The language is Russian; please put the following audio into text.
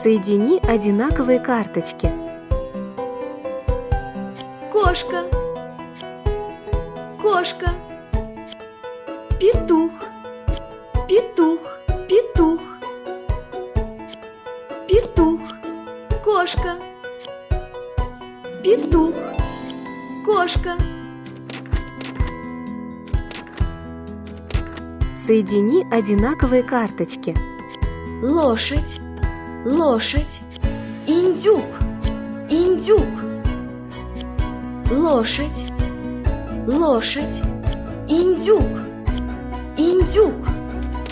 Соедини одинаковые карточки. Кошка, кошка. Петух, петух, петух. Петух, кошка. Петух, кошка. Соедини одинаковые карточки. Лошадь, лошадь. Индюк, индюк. Лошадь, лошадь. Индюк, индюк.